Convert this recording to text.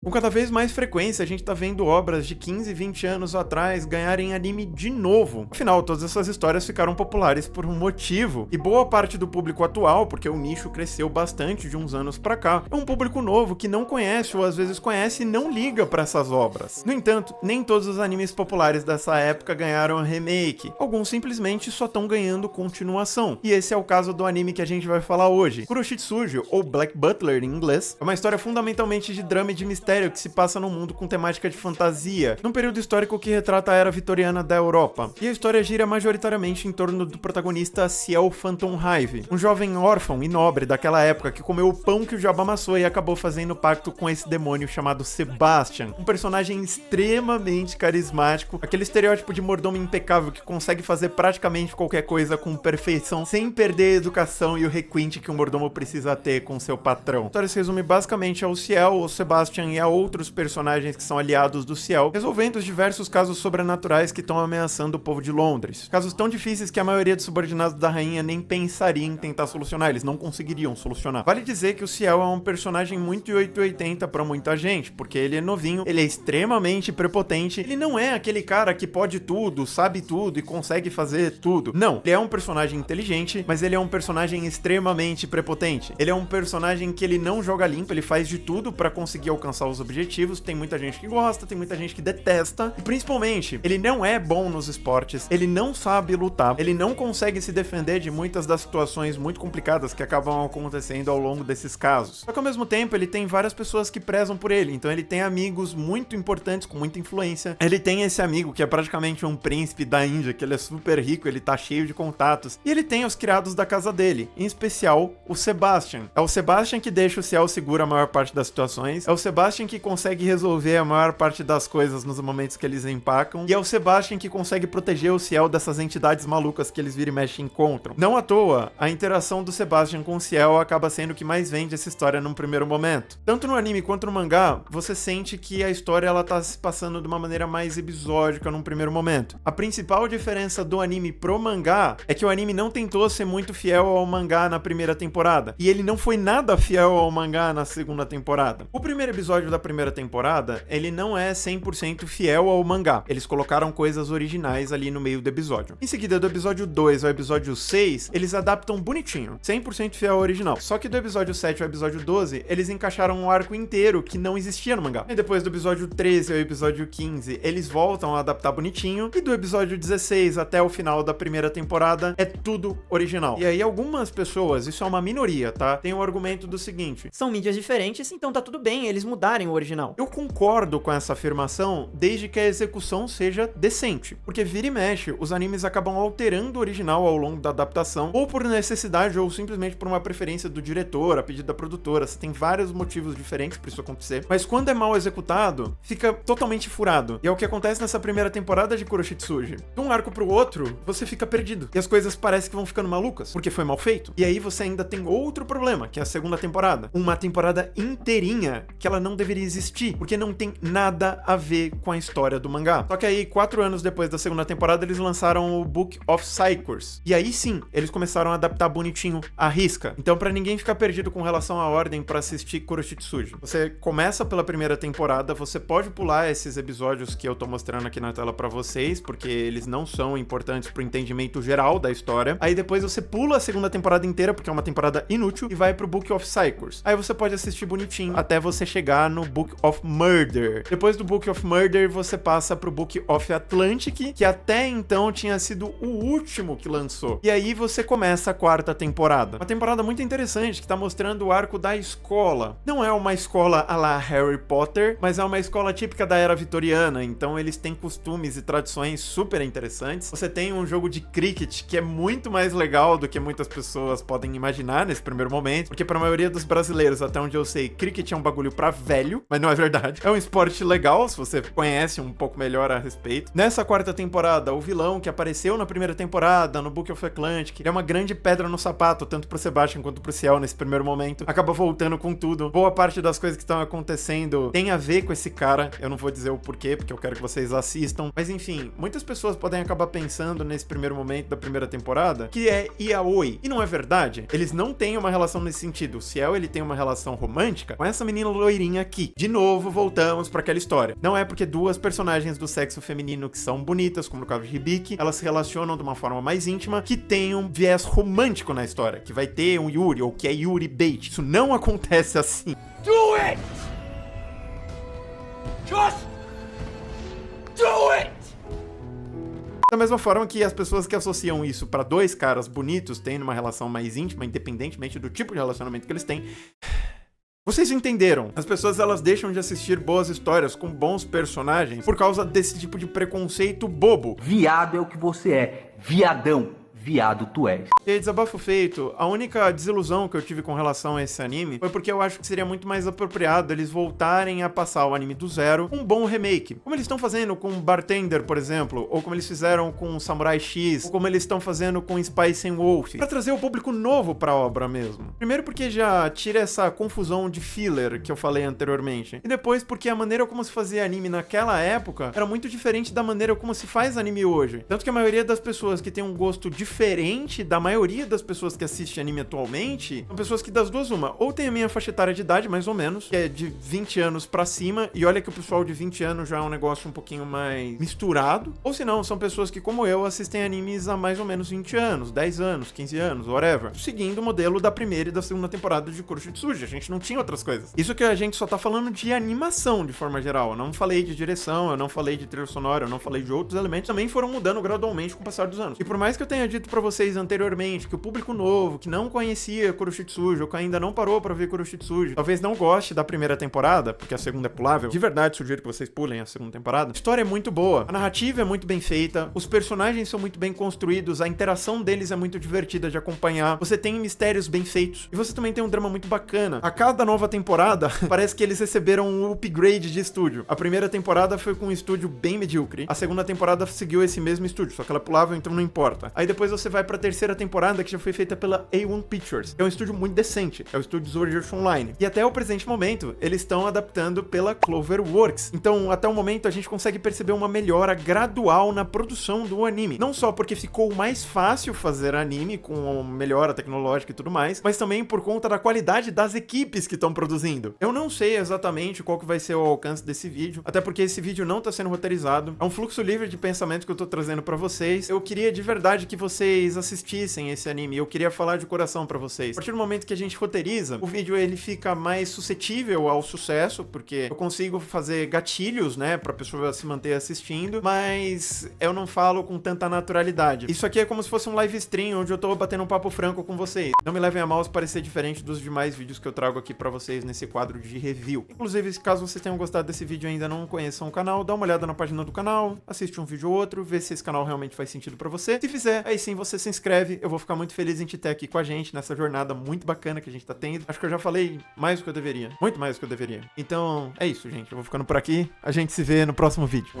Com cada vez mais frequência, a gente tá vendo obras de 15, 20 anos atrás ganharem anime de novo. Afinal, todas essas histórias ficaram populares por um motivo, e boa parte do público atual, porque o nicho cresceu bastante de uns anos pra cá, é um público novo que não conhece ou às vezes conhece e não liga pra essas obras. No entanto, nem todos os animes populares dessa época ganharam remake, alguns simplesmente só estão ganhando continuação. E esse é o caso do anime que a gente vai falar hoje. Kuroshitsuji, ou Black Butler em inglês, é uma história fundamentalmente de drama e de mistério que se passa num mundo com temática de fantasia, num período histórico que retrata a era vitoriana da Europa. E a história gira majoritariamente em torno do protagonista Ciel Phantom Hive, um jovem órfão e nobre daquela época que comeu o pão que o diabo amassou e acabou fazendo pacto com esse demônio chamado Sebastian, um personagem extremamente carismático, aquele estereótipo de mordomo impecável que consegue fazer praticamente qualquer coisa com perfeição, sem perder a educação e o requinte que um mordomo precisa ter com seu patrão. A história se resume basicamente ao Ciel, ao Sebastian e a outros personagens que são aliados do Ciel, resolvendo os diversos casos sobrenaturais que estão ameaçando o povo de Londres. Casos tão difíceis que a maioria dos subordinados da rainha nem pensaria em tentar solucionar, eles não conseguiriam solucionar. Vale dizer que o Ciel é um personagem muito 880 pra muita gente, porque ele é novinho, ele é extremamente prepotente, ele não é aquele cara que pode tudo, sabe tudo e consegue fazer tudo. Não, ele é um personagem inteligente, mas ele é um personagem extremamente prepotente. Ele é um personagem que ele não joga limpo, ele faz de tudo pra conseguir alcançar os objetivos, tem muita gente que gosta, tem muita gente que detesta, e principalmente, ele não é bom nos esportes, ele não sabe lutar, ele não consegue se defender de muitas das situações muito complicadas que acabam acontecendo ao longo desses casos. Só que ao mesmo tempo, ele tem várias pessoas que prezam por ele, então ele tem amigos muito importantes, com muita influência, ele tem esse amigo que é praticamente um príncipe da Índia, que ele é super rico, ele tá cheio de contatos, e ele tem os criados da casa dele, em especial o Sebastian. É o Sebastian que deixa o Ciel seguro a maior parte das situações, é o Sebastian que consegue resolver a maior parte das coisas nos momentos que eles empacam, e é o Sebastian que consegue proteger o Ciel dessas entidades malucas que eles vira e mexe encontram. Não à toa, a interação do Sebastian com o Ciel acaba sendo o que mais vende essa história num primeiro momento. Tanto no anime quanto no mangá, você sente que a história ela tá se passando de uma maneira mais episódica num primeiro momento. A principal diferença do anime pro mangá é que o anime não tentou ser muito fiel ao mangá na primeira temporada, e ele não foi nada fiel ao mangá na segunda temporada. O primeiro episódio da primeira temporada, ele não é 100% fiel ao mangá. Eles colocaram coisas originais ali no meio do episódio. Em seguida, do episódio 2 ao episódio 6, eles adaptam bonitinho, 100% fiel ao original. Só que do episódio 7 ao episódio 12, eles encaixaram um arco inteiro que não existia no mangá. E depois do episódio 13 ao episódio 15, eles voltam a adaptar bonitinho. E do episódio 16 até o final da primeira temporada, é tudo original. E aí algumas pessoas, isso é uma minoria, tá? Tem o argumento do seguinte: São mídias diferentes, então tá tudo bem eles mudarem o original. eu concordo com essa afirmação desde que a execução seja decente, porque vira e mexe, os animes acabam alterando o original ao longo da adaptação, ou por necessidade ou simplesmente por uma preferência do diretor, a pedido da produtora. Você tem vários motivos diferentes pra isso acontecer, mas quando é mal executado, fica totalmente furado. E é o que acontece nessa primeira temporada de Kuroshitsuji. De um arco pro outro, você fica perdido, e as coisas parecem que vão ficando malucas, porque foi mal feito. E aí você ainda tem outro problema, que é a segunda temporada. Uma temporada inteirinha que ela não deveria existir, porque não tem nada a ver com a história do mangá. Só que aí, 4 anos depois da segunda temporada, eles lançaram o Book of Cycles. E aí sim, eles começaram a adaptar bonitinho a risca. Então, pra ninguém ficar perdido com relação à ordem pra assistir Kuroshitsuji, você começa pela primeira temporada, você pode pular esses episódios que eu tô mostrando aqui na tela pra vocês, porque eles não são importantes pro entendimento geral da história. Aí depois você pula a segunda temporada inteira, porque é uma temporada inútil, e vai pro Book of Cycles. Aí você pode assistir bonitinho até você chegar no Book of Murder. Depois do Book of Murder, você passa pro Book of Atlantic, que até então tinha sido o último que lançou. E aí você começa a quarta temporada. Uma temporada muito interessante, que tá mostrando o arco da escola. Não é uma escola à la Harry Potter, mas é uma escola típica da era vitoriana, então eles têm costumes e tradições super interessantes. Você tem um jogo de cricket que é muito mais legal do que muitas pessoas podem imaginar nesse primeiro momento, porque pra maioria dos brasileiros, até onde eu sei, cricket é um bagulho pra velho, mas não é verdade. É um esporte legal, se você conhece um pouco melhor a respeito. Nessa quarta temporada, o vilão que apareceu na primeira temporada, no Book of Atlantic, é uma grande pedra no sapato, tanto pro Sebastian quanto pro Ciel nesse primeiro momento. Acaba voltando com tudo. Boa parte das coisas que estão acontecendo tem a ver com esse cara. Eu não vou dizer o porquê, porque eu quero que vocês assistam. Mas enfim, muitas pessoas podem acabar pensando nesse primeiro momento da primeira temporada que é yaoi. E não é verdade. Eles não têm uma relação nesse sentido. O Ciel, ele tem uma relação romântica com essa menina loirinha aqui. De novo, voltamos pra aquela história. Não é porque duas personagens do sexo feminino que são bonitas, como no caso de Hibiki, elas se relacionam de uma forma mais íntima, que tem um viés romântico na história, que vai ter um Yuri, ou que é Yuri bait. Isso não acontece assim. Do it! Just do it! Da mesma forma que as pessoas que associam isso pra dois caras bonitos tendo uma relação mais íntima, independentemente do tipo de relacionamento que eles têm, vocês entenderam. As pessoas, elas deixam de assistir boas histórias com bons personagens por causa desse tipo de preconceito bobo. Viado é o que você é. Viadão. Viado tu és. E aí, desabafo feito, a única desilusão que eu tive com relação a esse anime foi porque eu acho que seria muito mais apropriado eles voltarem a passar o anime do zero com um bom remake. Como eles estão fazendo com Bartender, por exemplo, ou como eles fizeram com Samurai X, ou como eles estão fazendo com Spice and Wolf, pra trazer o público novo pra obra mesmo. Primeiro porque já tira essa confusão de filler que eu falei anteriormente, e depois porque a maneira como se fazia anime naquela época era muito diferente da maneira como se faz anime hoje. Tanto que a maioria das pessoas que tem um gosto diferente da maioria das pessoas que assistem anime atualmente, são pessoas que das duas uma, ou tem a minha faixa etária de idade, mais ou menos, que é de 20 anos pra cima, e olha que o pessoal de 20 anos já é um negócio um pouquinho mais misturado, ou se não, são pessoas que, como eu, assistem animes há mais ou menos 20 anos, 10 anos, 15 anos, whatever, seguindo o modelo da primeira e da segunda temporada de Kuroshitsuji. A gente não tinha outras coisas. Isso que a gente só tá falando de animação, de forma geral. Eu não falei de direção, eu não falei de trilha sonora, eu não falei de outros elementos, também foram mudando gradualmente com o passar dos anos. E por mais que eu tenha dito pra vocês anteriormente que o público novo, que não conhecia Kuroshitsuji, ou que ainda não parou pra ver Kuroshitsuji, talvez não goste da primeira temporada, porque a segunda é pulável, de verdade sugiro que vocês pulem a segunda temporada. A história é muito boa, a narrativa é muito bem feita, os personagens são muito bem construídos, a interação deles é muito divertida de acompanhar, você tem mistérios bem feitos, e você também tem um drama muito bacana. A cada nova temporada, parece que eles receberam um upgrade de estúdio. A primeira temporada foi com um estúdio bem medíocre, a segunda temporada seguiu esse mesmo estúdio, só que ela é pulável, então não importa. Aí depois você vai pra terceira temporada, que já foi feita pela A1 Pictures, que é um estúdio muito decente, é o estúdio Sword Art Online. E até o presente momento, eles estão adaptando pela Cloverworks. Então, até o momento, a gente consegue perceber uma melhora gradual na produção do anime. Não só porque ficou mais fácil fazer anime, com melhora tecnológica e tudo mais, mas também por conta da qualidade das equipes que estão produzindo. Eu não sei exatamente qual que vai ser o alcance desse vídeo, até porque esse vídeo não tá sendo roteirizado. É um fluxo livre de pensamento que eu tô trazendo pra vocês. Eu queria de verdade que vocês assistissem esse anime, eu queria falar de coração pra vocês. A partir do momento que a gente roteiriza, o vídeo ele fica mais suscetível ao sucesso, porque eu consigo fazer gatilhos, né, pra pessoa se manter assistindo, mas eu não falo com tanta naturalidade. Isso aqui é como se fosse um live stream, onde eu tô batendo um papo franco com vocês. Não me levem a mal se parecer diferente dos demais vídeos que eu trago aqui pra vocês nesse quadro de review. Inclusive, caso vocês tenham gostado desse vídeo e ainda não conheçam o canal, dá uma olhada na página do canal, assiste um vídeo ou outro, vê se esse canal realmente faz sentido pra você. Se fizer, aí sim você se inscreve, eu vou ficar muito feliz em te ter aqui com a gente nessa jornada muito bacana que a gente tá tendo. Acho que eu já falei mais do que eu deveria, muito mais do que eu deveria. Então, é isso, gente. Eu vou ficando por aqui. A gente se vê no próximo vídeo.